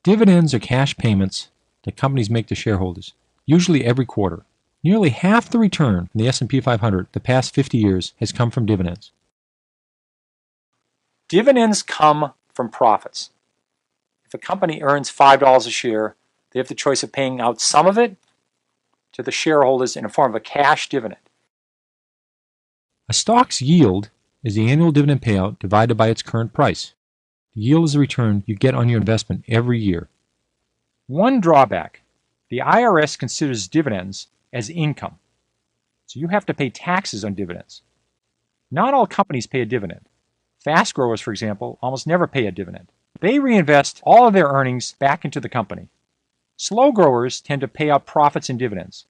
Dividends are cash payments that companies make to shareholders, usually every quarter. Nearly half the return in the S&P 500 the past 50 years has come from dividends. Dividends come from profits. If a company earns $5 a share, they have the choice of paying out some of it to the shareholders in the form of a cash dividend. A stock's yield is the annual dividend payout divided by its current price. The yield is the return you get on your investment every year. One drawback: the IRS considers dividends as income, so you have to pay taxes on dividends. Not all companies pay a dividend. Fast growers, for example, almost never pay a dividend. They reinvest all of their earnings back into the company. Slow growers tend to pay out profits and dividends.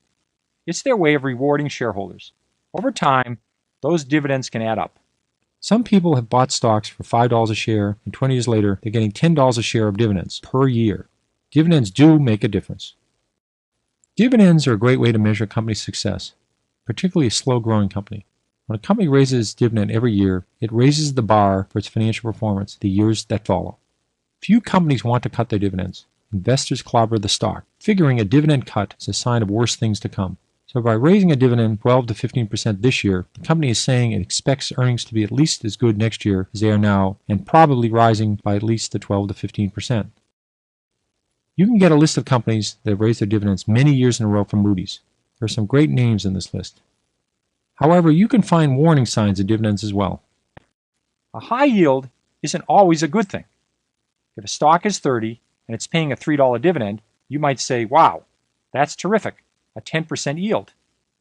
It's their way of rewarding shareholders. Over time, those dividends can add up. Some people have bought stocks for $5 a share, and 20 years later, they're getting $10 a share of dividends per year. Dividends do make a difference. Dividends are a great way to measure a company's success, particularly a slow-growing company. When a company raises its dividend every year, it raises the bar for its financial performance the years that follow. Few companies want to cut their dividends. Investors clobber the stock, figuring a dividend cut is a sign of worse things to come. So by raising a dividend 12 to 15% this year, the company is saying it expects earnings to be at least as good next year as they are now, and probably rising by at least the 12 to 15%. You can get a list of companies that have raised their dividends many years in a row from Moody's. There are some great names in this list. However, you can find warning signs of dividends as well. A high yield isn't always a good thing. If a stock is 30 and it's paying a $3 dividend, you might say, wow, that's terrific, a 10% yield.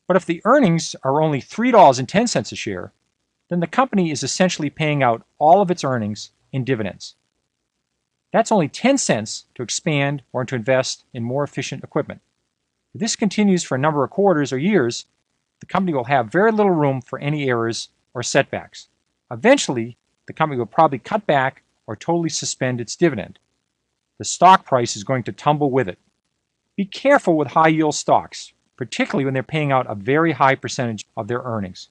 But if the earnings are only $3.10 a share, then the company is essentially paying out all of its earnings in dividends. That's only 10 cents to expand or to invest in more efficient equipment. If this continues for a number of quarters or years, the company will have very little room for any errors or setbacks. Eventually, the company will probably cut back or totally suspend its dividend. The stock price is going to tumble with it. Be careful with high-yield stocks, particularly when they're paying out a very high percentage of their earnings.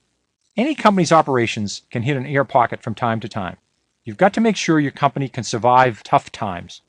Any company's operations can hit an air pocket from time to time. You've got to make sure your company can survive tough times.